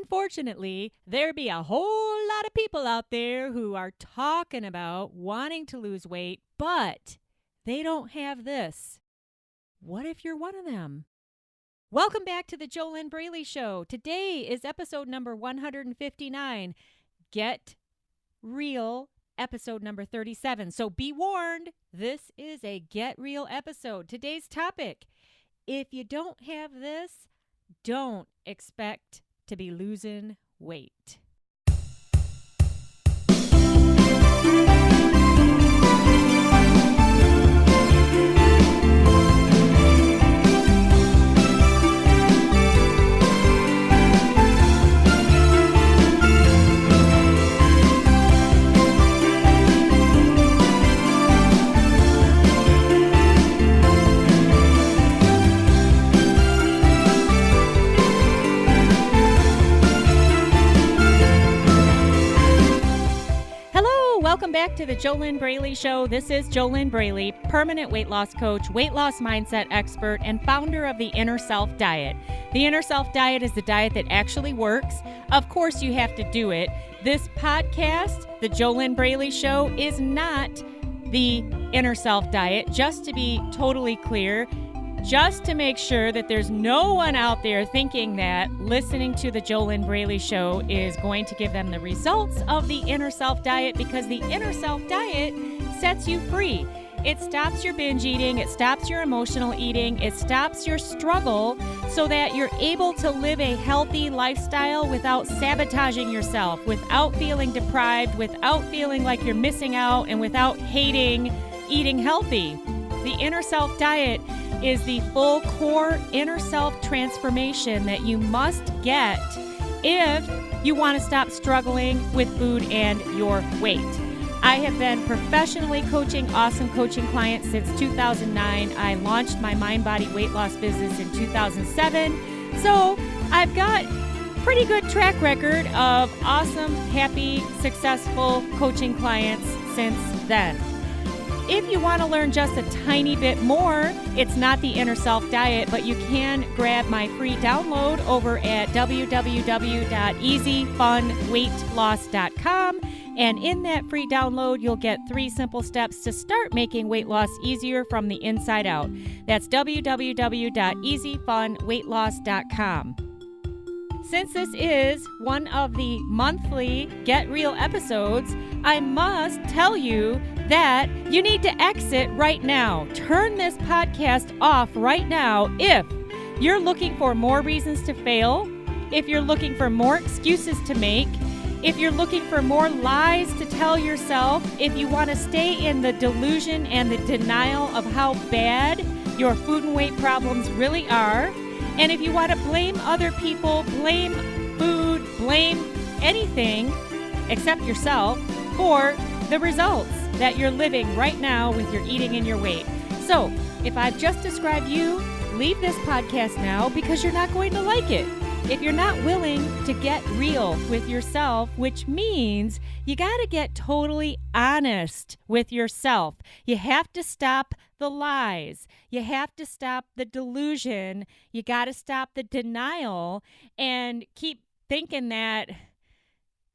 unfortunately, there be a whole lot of people out there who are talking about wanting to lose weight, but they don't have this. What if you're one of them? Welcome back to the JoLynn Braley Show. Today is episode number 159. Get Real, episode number 37. So be warned, this is a Get Real episode. Today's topic: if you don't have this, don't expect to be losing weight. Welcome back to the JoLynn Braley Show. This is JoLynn Braley, permanent weight loss coach, weight loss mindset expert, and founder of the Inner Self Diet. The Inner Self Diet is the diet that actually works. Of course, you have to do it. This podcast, the JoLynn Braley Show, is not the Inner Self Diet, just to be totally clear. Just to make sure that there's no one out there thinking that listening to the JoLynn Braley Show is going to give them the results of the Inner Self Diet, because the Inner Self Diet sets you free. It stops your binge eating, it stops your emotional eating, it stops your struggle so that you're able to live a healthy lifestyle without sabotaging yourself, without feeling deprived, without feeling like you're missing out, and without hating eating healthy. The Inner Self Diet is the full core inner self transformation that you must get if you want to stop struggling with food and your weight. I have been professionally coaching awesome coaching clients since 2009. I launched my mind, body, weight loss business in 2007. So I've got pretty good track record of awesome, happy, successful coaching clients since then. If you want to learn just a tiny bit more, it's not the Inner Self Diet, but you can grab my free download over at www.easyfunweightloss.com. And in that free download, you'll get 3 simple steps to start making weight loss easier from the inside out. That's www.easyfunweightloss.com. Since this is one of the monthly Get Real episodes, I must tell you that you need to exit right now. Turn this podcast off right now if you're looking for more reasons to fail, if you're looking for more excuses to make, if you're looking for more lies to tell yourself, if you want to stay in the delusion and the denial of how bad your food and weight problems really are, and if you want to blame other people, blame food, blame anything except yourself for the results that you're living right now with your eating and your weight. So if I've just described you, leave this podcast now, because you're not going to like it. If you're not willing to get real with yourself, which means you got to get totally honest with yourself. You have to stop the lies. You have to stop the delusion. You got to stop the denial and keep thinking that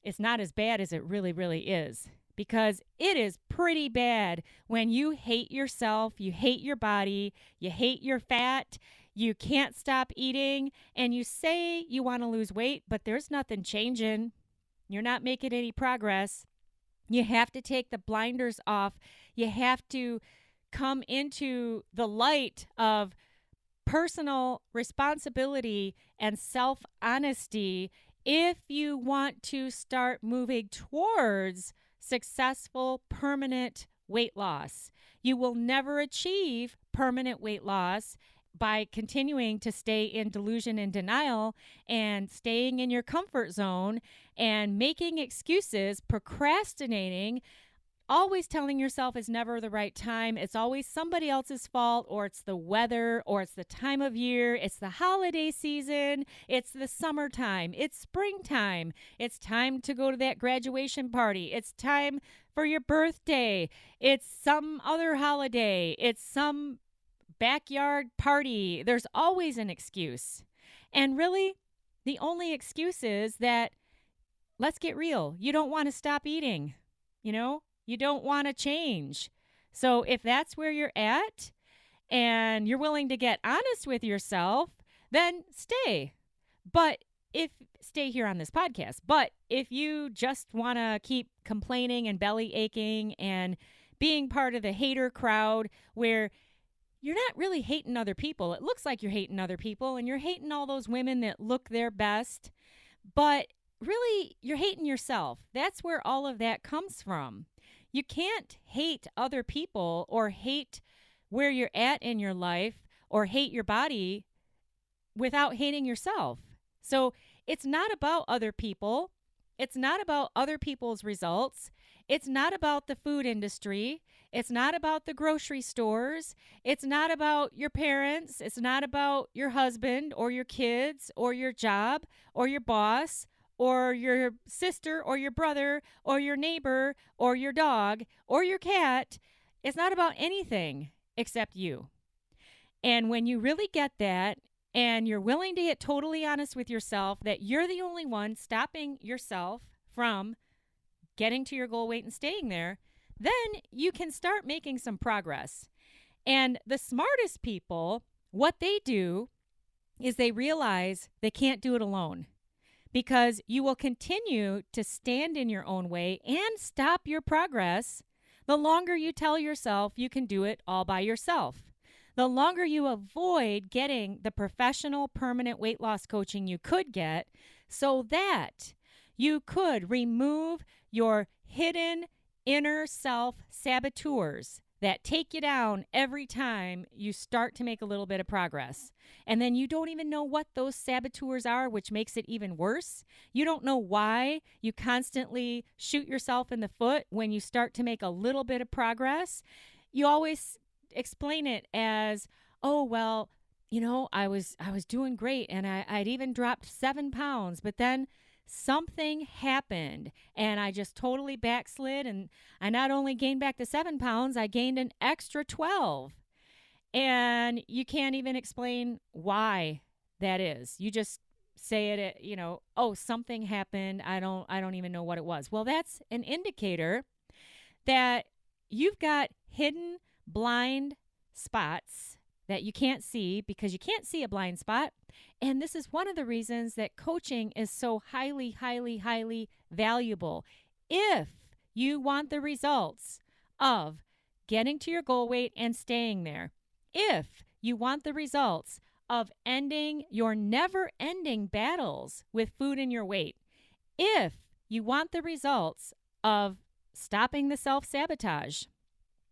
it's not as bad as it really, really is. Because it is pretty bad when you hate yourself, you hate your body, you hate your fat, you can't stop eating, and you say you want to lose weight, but there's nothing changing. You're not making any progress. You have to take the blinders off. You have to come into the light of personal responsibility and self-honesty if you want to start moving towards successful, permanent weight loss. You will never achieve permanent weight loss by continuing to stay in delusion and denial and staying in your comfort zone and making excuses, procrastinating, always telling yourself it's never the right time. It's always somebody else's fault, or it's the weather, or it's the time of year. It's the holiday season. It's the summertime. It's springtime. It's time to go to that graduation party. It's time for your birthday. It's some other holiday. It's some backyard party. There's always an excuse. And really, The only excuse is that, let's get real, you don't want to stop eating. You don't want to change. So if that's where you're at and you're willing to get honest with yourself, then stay. But if stay here on this podcast. But if you just want to keep complaining and belly aching and being part of the hater crowd where you're not really hating other people, it looks like you're hating other people and you're hating all those women that look their best, but really you're hating yourself. That's where all of that comes from. You can't hate other people or hate where you're at in your life or hate your body without hating yourself. So it's not about other people. It's not about other people's results. It's not about the food industry. It's not about the grocery stores. It's not about your parents. It's not about your husband or your kids or your job or your boss or your sister or your brother or your neighbor or your dog or your cat. It's not about anything except you. And when you really get that, and you're willing to get totally honest with yourself that you're the only one stopping yourself from getting to your goal weight and staying there, then you can start making some progress. And the smartest people, what they do is they realize they can't do it alone, because you will continue to stand in your own way and stop your progress the longer you tell yourself you can do it all by yourself. The longer you avoid getting the professional permanent weight loss coaching you could get, so that you could remove your hidden inner self saboteurs that take you down every time you start to make a little bit of progress. And then you don't even know what those saboteurs are, which makes it even worse. You don't know why you constantly shoot yourself in the foot when you start to make a little bit of progress. You always explain it as, oh, well, I was doing great and I'd even dropped 7 pounds, but then something happened and I just totally backslid, and I not only gained back the 7 pounds, I gained an extra 12. And you can't even explain why that is. You just say it, oh, something happened. I don't even know what it was. Well, that's an indicator that you've got hidden blind spots that you can't see, because you can't see a blind spot. And this is one of the reasons that coaching is so highly, highly, highly valuable. If you want the results of getting to your goal weight and staying there, if you want the results of ending your never-ending battles with food and your weight, if you want the results of stopping the self-sabotage.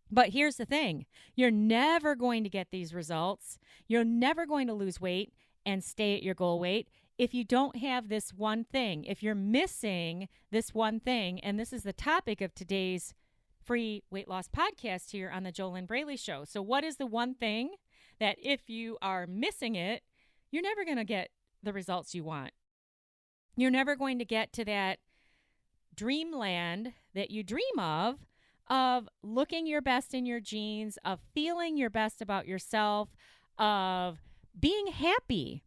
But here's the thing. You're never going to get these results. You're never going to lose weight and stay at your goal weight if you don't have this one thing. If you're missing this one thing, and this is the topic of today's free weight loss podcast here on the JoLynn Braley Show. So what is the one thing that if you are missing it, you're never going to get the results you want? You're never going to get to that dreamland that you dream of looking your best in your jeans, of feeling your best about yourself, of being happy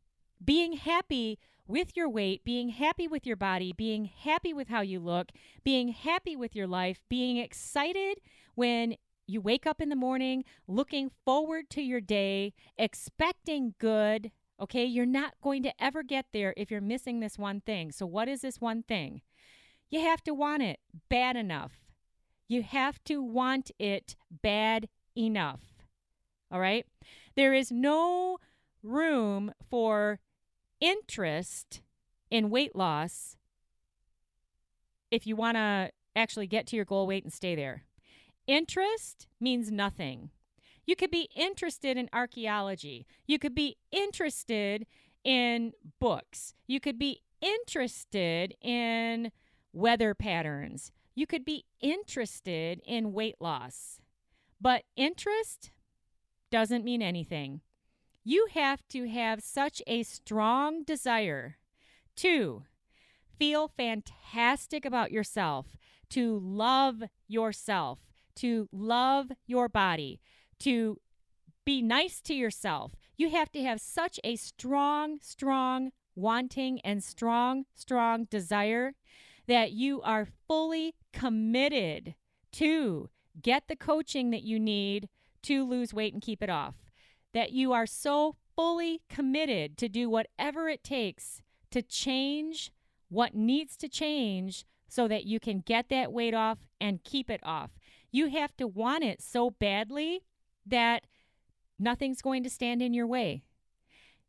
with your weight, being happy with your body, being happy with how you look, being happy with your life, being excited when you wake up in the morning, looking forward to your day, expecting good. Okay, you're not going to ever get there if you're missing this one thing. So what is this one thing? You have to want it bad enough. You have to want it bad enough. All right? There is no room for interest in weight loss if you want to actually get to your goal weight and stay there. Interest means nothing. You could be interested in archaeology. You could be interested in books. You could be interested in weather patterns. You could be interested in weight loss. But interest doesn't mean anything. You have to have such a strong desire to feel fantastic about yourself, to love yourself, to love your body, to be nice to yourself. You have to have such a strong wanting and strong desire that you are fully committed to get the coaching that you need to lose weight and keep it off. That you are so fully committed to do whatever it takes to change what needs to change so that you can get that weight off and keep it off. You have to want it so badly that nothing's going to stand in your way.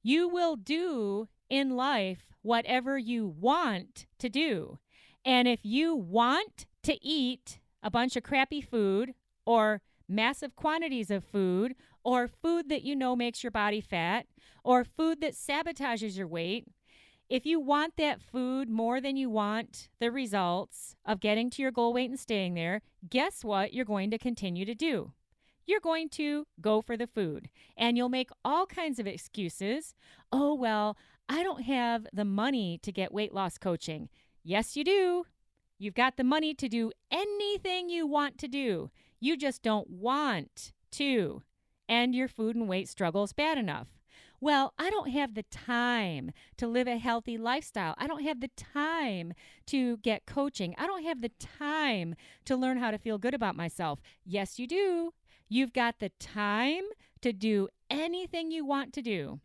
You will do in life whatever you want to do. And if you want to eat a bunch of crappy food or massive quantities of food or food that you know makes your body fat or food that sabotages your weight, if you want that food more than you want the results of getting to your goal weight and staying there, guess what you're going to continue to do? You're going to go for the food, and you'll make all kinds of excuses. Oh, well, I don't have the money to get weight loss coaching. Yes, you do. You've got the money to do anything you want to do. You just don't want to end your food and weight struggles bad enough. Well, I don't have the time to live a healthy lifestyle. I don't have the time to get coaching. I don't have the time to learn how to feel good about myself. Yes, you do. You've got the time to do anything you want to do.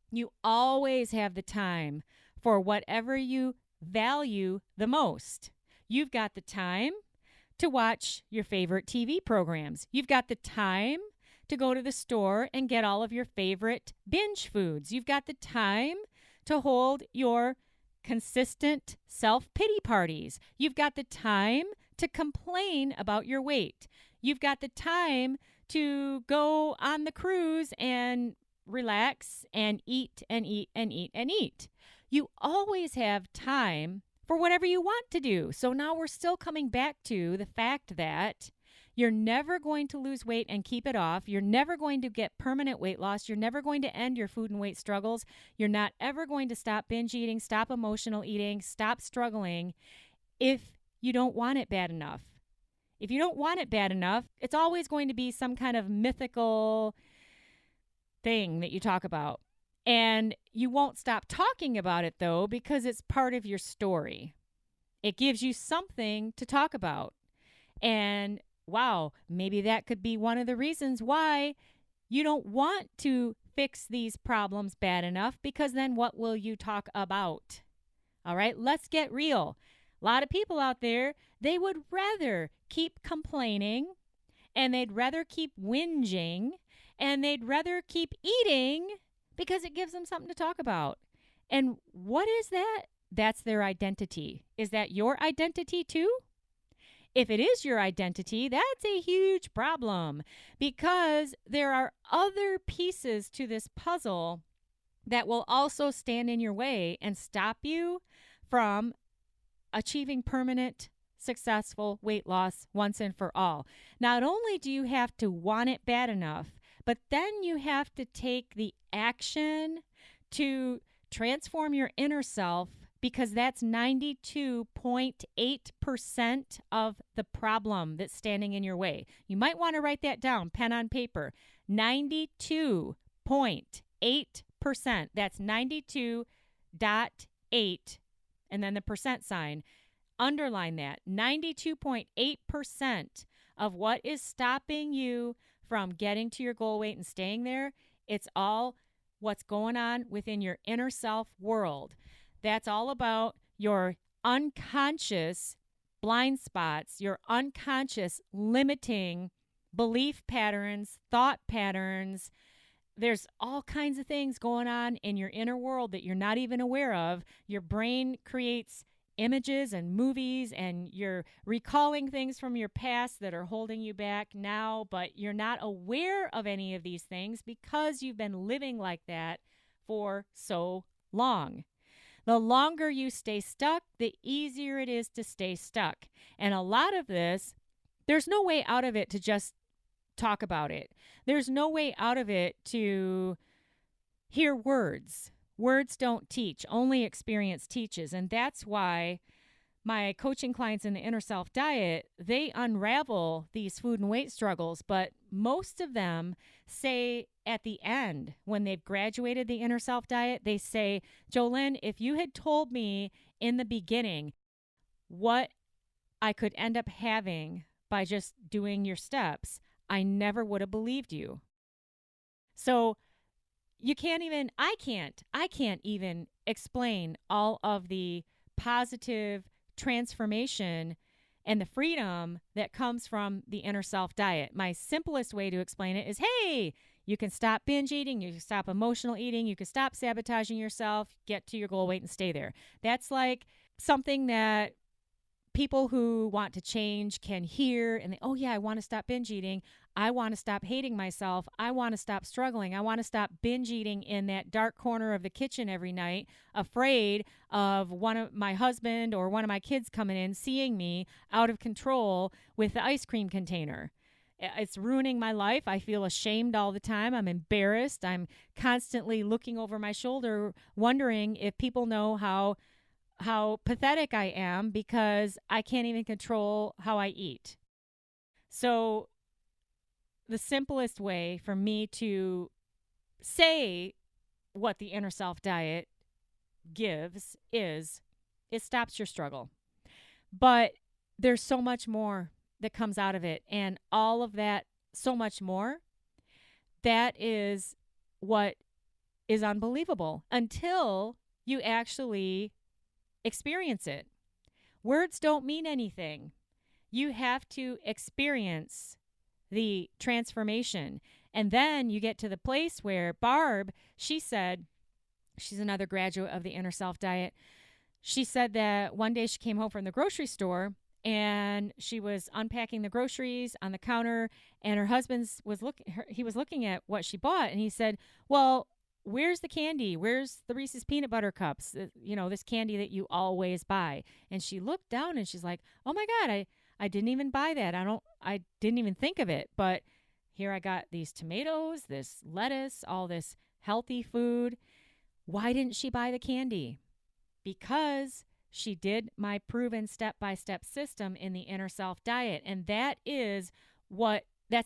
You always have the time for whatever you value the most. You've got the time to watch your favorite TV programs. You've got the time to go to the store and get all of your favorite binge foods. You've got the time to hold your consistent self-pity parties. You've got the time to complain about your weight. You've got the time to go on the cruise and relax and eat and eat and eat and eat. You always have time for whatever you want to do. So now we're still coming back to the fact that you're never going to lose weight and keep it off. You're never going to get permanent weight loss. You're never going to end your food and weight struggles. You're not ever going to stop binge eating, stop emotional eating, stop struggling if you don't want it bad enough. If you don't want it bad enough, it's always going to be some kind of mythical thing that you talk about. And you won't stop talking about it, though, because it's part of your story. It gives you something to talk about. And wow, maybe that could be one of the reasons why you don't want to fix these problems bad enough, because then what will you talk about? All right, let's get real. A lot of people out there, they would rather keep complaining, and they'd rather keep whinging, and they'd rather keep eating because it gives them something to talk about. And what is that? That's their identity. Is that your identity too? If it is your identity, that's a huge problem, because there are other pieces to this puzzle that will also stand in your way and stop you from achieving permanent, successful weight loss once and for all. Not only do you have to want it bad enough, but then you have to take the action to transform your inner self, because that's 92.8% of the problem that's standing in your way. You might want to write that down, pen on paper. 92.8%. That's 92.8, and then the percent sign. Underline that. 92.8% of what is stopping you from getting to your goal weight and staying there, it's all what's going on within your inner self world. That's all about your unconscious blind spots, your unconscious limiting belief patterns, thought patterns. There's all kinds of things going on in your inner world that you're not even aware of. Your brain creates images and movies, and you're recalling things from your past that are holding you back now, but you're not aware of any of these things because you've been living like that for so long. The longer you stay stuck, the easier it is to stay stuck. And a lot of this, there's no way out of it to just talk about it. There's no way out of it to hear words. Words don't teach, only experience teaches. And that's why my coaching clients in the Inner Self Diet, they unravel these food and weight struggles, but most of them say at the end, when they've graduated the inner self diet, they say, JoLynn, if you had told me in the beginning what I could end up having by just doing your steps, I never would have believed you. So I can't even explain all of the positive transformation and the freedom that comes from the inner self diet. My simplest way to explain it is, hey, you can stop binge eating, you can stop emotional eating, you can stop sabotaging yourself, get to your goal weight and stay there. That's like something that people who want to change can hear and they, oh yeah, I want to stop binge eating. I want to stop hating myself. I want to stop struggling. I want to stop binge eating in that dark corner of the kitchen every night, afraid of my husband or one of my kids coming in, seeing me out of control with the ice cream container. It's ruining my life. I feel ashamed all the time. I'm embarrassed. I'm constantly looking over my shoulder, wondering if people know how pathetic I am because I can't even control how I eat. So the simplest way for me to say what the inner self diet gives is it stops your struggle. But there's so much more that comes out of it. And all of that, so much more, that is what is unbelievable until you actually experience it. Words don't mean anything. You have to experience the transformation. And then you get to the place where Barb, she said, she's another graduate of the Inner Self Diet. She said that one day she came home from the grocery store and she was unpacking the groceries on the counter and her husband was looking at what she bought and he said, well, where's the candy? Where's the Reese's peanut butter cups? This candy that you always buy. And she looked down and she's like, oh my God, I didn't even buy that. I didn't even think of it. But here I got these tomatoes, this lettuce, all this healthy food. Why didn't she buy the candy? Because she did my proven step-by-step system in the Inner Self Diet. And that's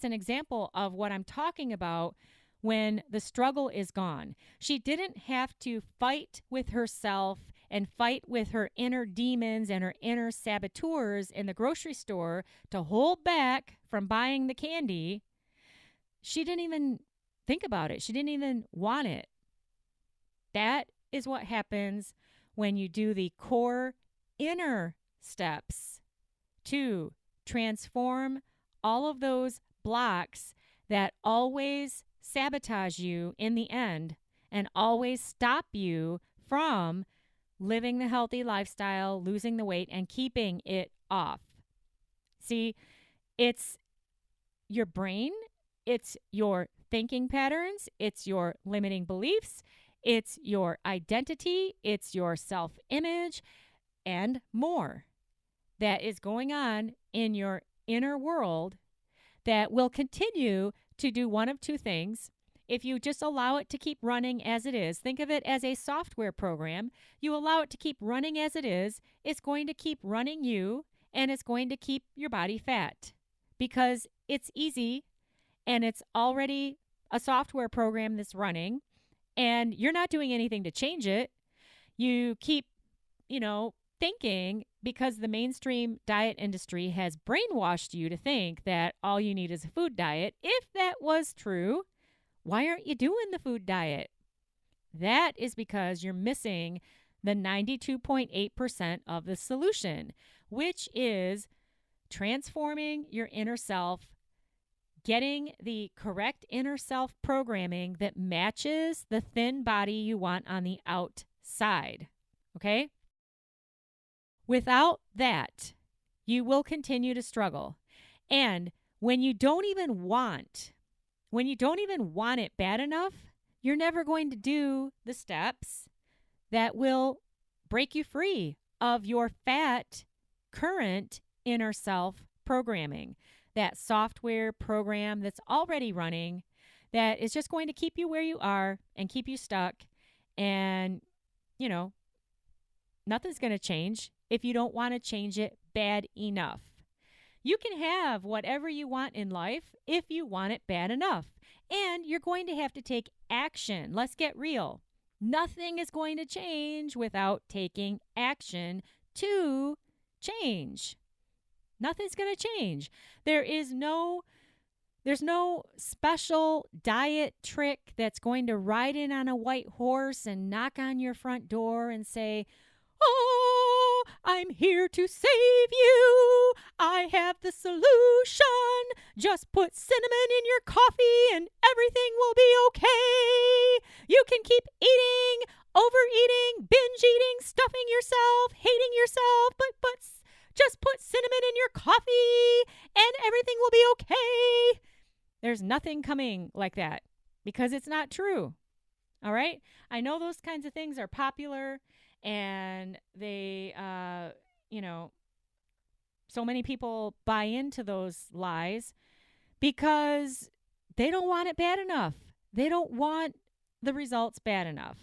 an example of what I'm talking about when the struggle is gone. She didn't have to fight with herself and fight with her inner demons and her inner saboteurs in the grocery store to hold back from buying the candy. She didn't even think about it. She didn't even want it. That is what happens when you do the core inner steps to transform all of those blocks that always sabotage you in the end and always stop you from living the healthy lifestyle, losing the weight, and keeping it off. See, it's your brain, it's your thinking patterns, it's your limiting beliefs, it's your identity, it's your self-image, and more that is going on in your inner world that will continue to do one of two things. If you just allow it to keep running as it is, think of it as a software program. You allow it to keep running as it is, it's going to keep running you, and it's going to keep your body fat because it's easy and it's already a software program that's running and you're not doing anything to change it. You keep, thinking because the mainstream diet industry has brainwashed you to think that all you need is a food diet. If that was true, why aren't you doing the food diet? That is because you're missing the 92.8% of the solution, which is transforming your inner self, getting the correct inner self programming that matches the thin body you want on the outside. Okay? Without that, you will continue to struggle. And when you don't even want it bad enough, you're never going to do the steps that will break you free of your fat current inner self programming, that software program that's already running that is just going to keep you where you are and keep you stuck. And, nothing's going to change if you don't want to change it bad enough. You can have whatever you want in life if you want it bad enough. And you're going to have to take action. Let's get real. Nothing is going to change without taking action to change. Nothing's going to change. There's no special diet trick that's going to ride in on a white horse and knock on your front door and say, "Oh, I'm here to save you. I have the solution. Just put cinnamon in your coffee and everything will be okay. You can keep eating, overeating, binge eating, stuffing yourself, hating yourself, but just put cinnamon in your coffee and everything will be okay." There's nothing coming like that because it's not true. All right? I know those kinds of things are popular and they, so many people buy into those lies because they don't want it bad enough. They don't want the results bad enough.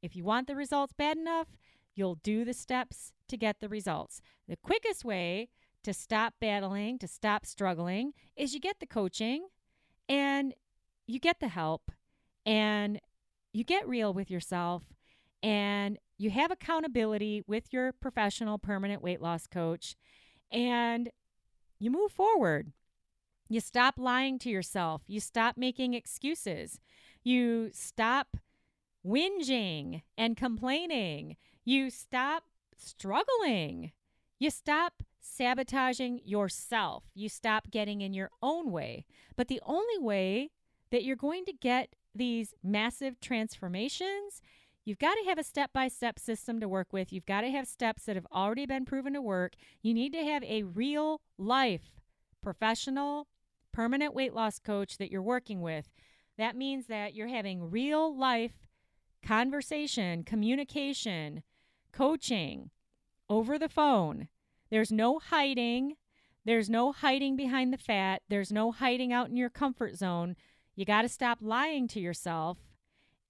If you want the results bad enough, you'll do the steps to get the results. The quickest way to stop battling, to stop struggling, is you get the coaching and you get the help and you get real with yourself and you have accountability with your professional permanent weight loss coach and you move forward. You stop lying to yourself. You stop making excuses. You stop whinging and complaining. You stop struggling. You stop sabotaging yourself. You stop getting in your own way. But the only way that you're going to get these massive transformations, you've got to have a step-by-step system to work with. You've got to have steps that have already been proven to work. You need to have a real life professional permanent weight loss coach that you're working with. That means that you're having real life conversation, communication, coaching over the phone. There's no hiding. There's no hiding behind the fat. There's no hiding out in your comfort zone. You got to stop lying to yourself.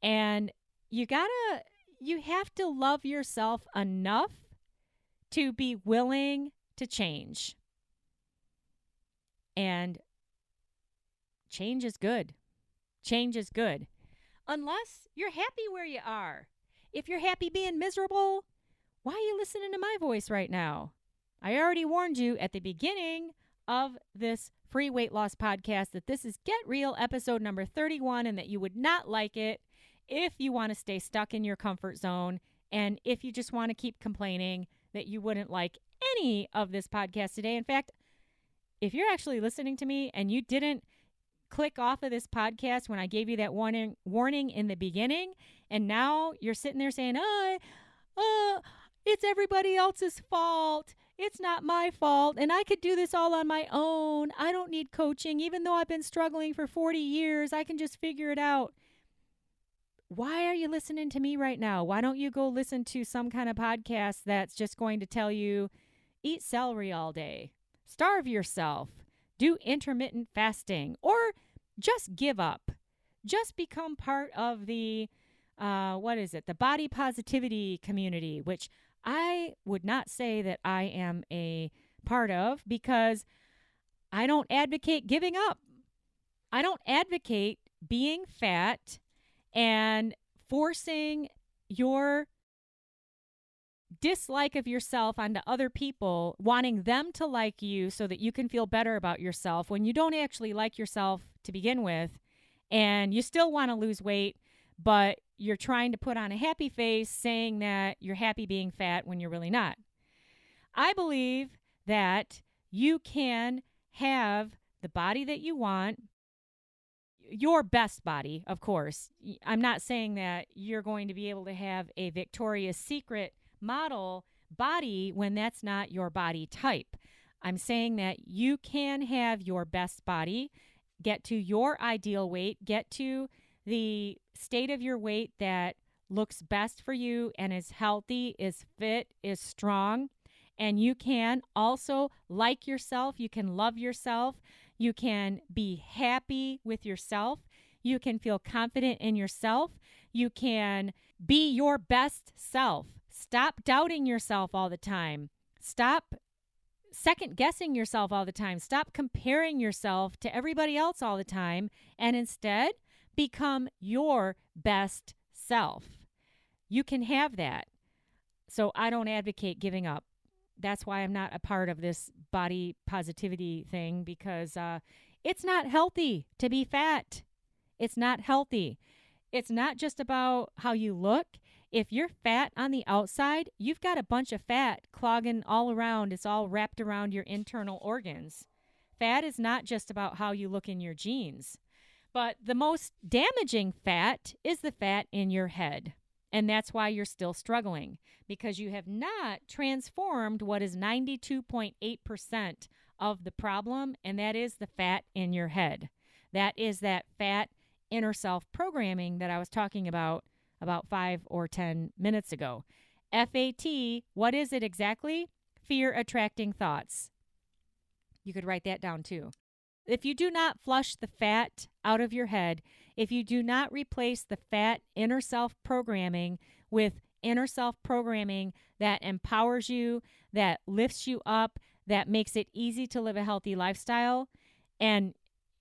And you have to love yourself enough to be willing to change. And change is good. Change is good. Unless you're happy where you are. If you're happy being miserable, why are you listening to my voice right now? I already warned you at the beginning of this free weight loss podcast that this is Get Real episode number 31 and that you would not like it if you want to stay stuck in your comfort zone and if you just want to keep complaining that you wouldn't like any of this podcast today. In fact, if you're actually listening to me and you didn't click off of this podcast when I gave you that warning in the beginning and now you're sitting there saying, it's everybody else's fault. It's not my fault, and I could do this all on my own. I don't need coaching. Even though I've been struggling for 40 years, I can just figure it out. Why are you listening to me right now? Why don't you go listen to some kind of podcast that's just going to tell you, eat celery all day, starve yourself, do intermittent fasting, or just give up. Just become part of the, the body positivity community, which I would not say that I am a part of because I don't advocate giving up. I don't advocate being fat and forcing your dislike of yourself onto other people, wanting them to like you so that you can feel better about yourself when you don't actually like yourself to begin with and you still want to lose weight, but you're trying to put on a happy face saying that you're happy being fat when you're really not. I believe that you can have the body that you want, your best body, of course. I'm not saying that you're going to be able to have a Victoria's Secret model body when that's not your body type. I'm saying that you can have your best body, get to your ideal weight, get to the state of your weight that looks best for you and is healthy, is fit, is strong. And you can also like yourself. You can love yourself. You can be happy with yourself. You can feel confident in yourself. You can be your best self. Stop doubting yourself all the time. Stop second guessing yourself all the time. Stop comparing yourself to everybody else all the time, and instead become your best self. You can have that. So I don't advocate giving up. That's why I'm not a part of this body positivity thing, because it's not healthy to be fat. It's not healthy. It's not just about how you look. If you're fat on the outside, you've got a bunch of fat clogging all around. It's all wrapped around your internal organs. Fat is not just about how you look in your jeans. But the most damaging fat is the fat in your head. And that's why you're still struggling, because you have not transformed what is 92.8% of the problem, and that is the fat in your head. That is that fat inner self programming that I was talking about 5 or 10 minutes ago. FAT, what is it exactly? Fear attracting thoughts. You could write that down too. If you do not flush the fat out of your head, if you do not replace the fat inner self programming with inner self programming that empowers you, that lifts you up, that makes it easy to live a healthy lifestyle, and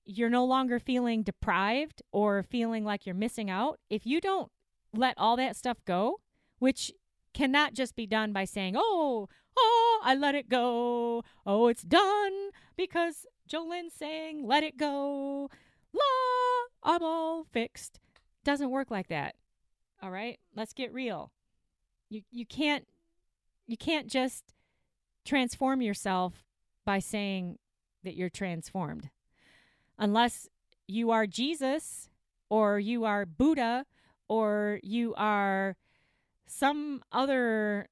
you're no longer feeling deprived or feeling like you're missing out, if you don't let all that stuff go, which cannot just be done by saying, oh, I let it go. Oh, it's done because JoLynn's saying, let it go. I'm all fixed. Doesn't work like that. All right? Let's get real. You can't just transform yourself by saying that you're transformed. Unless you are Jesus, or you are Buddha, or you are some other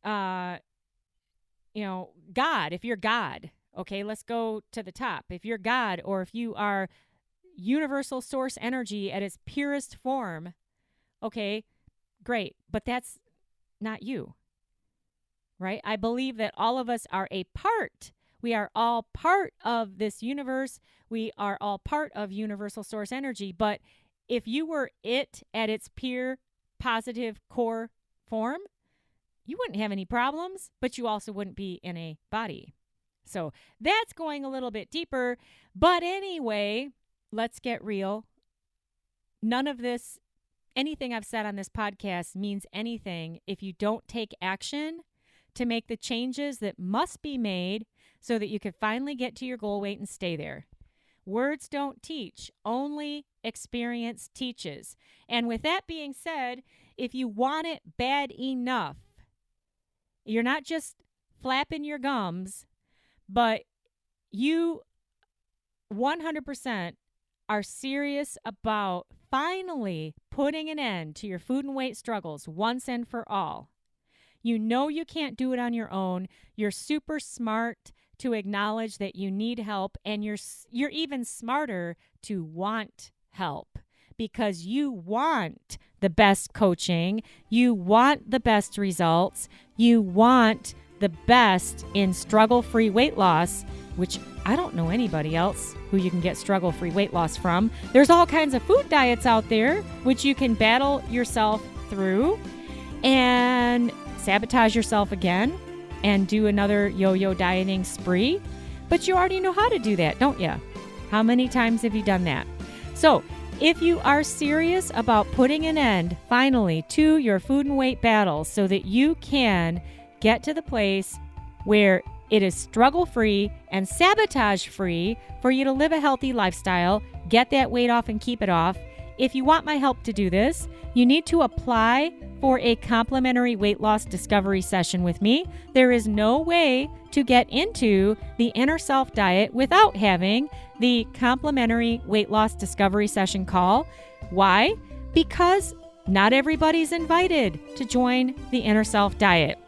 God. If you're God, okay, let's go to the top. If you're God, or if you are universal source energy at its purest form, okay, great. But that's not you, right? I believe that all of us are a part. We are all part of this universe. We are all part of universal source energy. But if you were it at its pure, positive core form, you wouldn't have any problems, but you also wouldn't be in a body. So that's going a little bit deeper. But anyway, let's get real. None of this, anything I've said on this podcast means anything if you don't take action to make the changes that must be made so that you can finally get to your goal weight and stay there. Words don't teach, only experience teaches. And with that being said, if you want it bad enough, you're not just flapping your gums, but you 100% are serious about finally putting an end to your food and weight struggles once and for all. You know you can't do it on your own. You're super smart to acknowledge that you need help, and you're even smarter to want help because you want the best coaching, you want the best results, you want the best in struggle-free weight loss, which I don't know anybody else who you can get struggle-free weight loss from. There's all kinds of food diets out there which you can battle yourself through and sabotage yourself again and do another yo-yo dieting spree. But you already know how to do that, don't you? How many times have you done that? So if you are serious about putting an end finally to your food and weight battles so that you can get to the place where it is struggle-free and sabotage-free for you to live a healthy lifestyle, get that weight off and keep it off. If you want my help to do this, you need to apply for a complimentary weight loss discovery session with me. There is no way to get into the Inner Self Diet without having the complimentary weight loss discovery session call. Why? Because not everybody's invited to join the Inner Self Diet.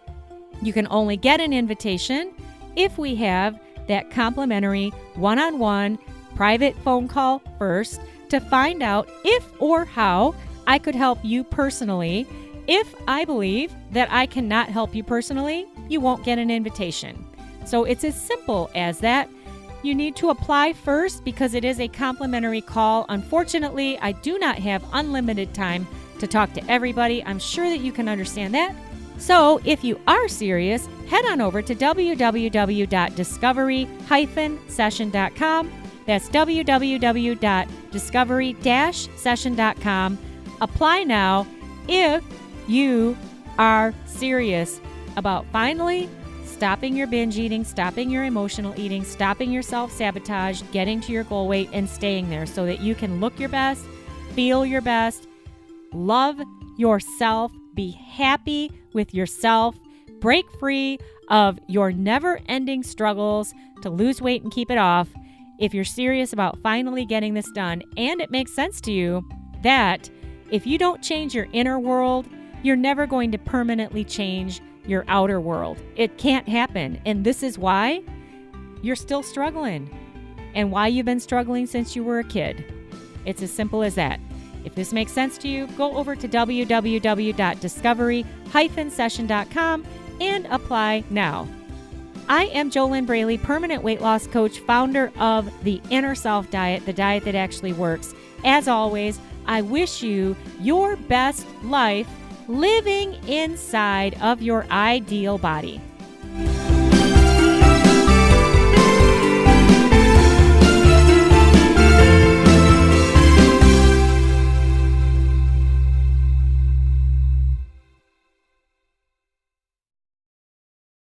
You can only get an invitation if we have that complimentary one-on-one private phone call first to find out if or how I could help you personally. If I believe that I cannot help you personally, you won't get an invitation. So it's as simple as that. You need to apply first because it is a complimentary call. Unfortunately, I do not have unlimited time to talk to everybody. I'm sure that you can understand that. So if you are serious, head on over to www.discovery-session.com. That's www.discovery-session.com. Apply now if you are serious about finally stopping your binge eating, stopping your emotional eating, stopping your self-sabotage, getting to your goal weight, and staying there so that you can look your best, feel your best, love yourself, be happy with yourself, break free of your never-ending struggles to lose weight and keep it off. If you're serious about finally getting this done, and it makes sense to you that if you don't change your inner world, you're never going to permanently change your outer world. It can't happen. And this is why you're still struggling and why you've been struggling since you were a kid. It's as simple as that. If this makes sense to you, go over to www.discovery-session.com and apply now. I am JoLynn Braley, permanent weight loss coach, founder of the Inner Self Diet, the diet that actually works. As always, I wish you your best life living inside of your ideal body.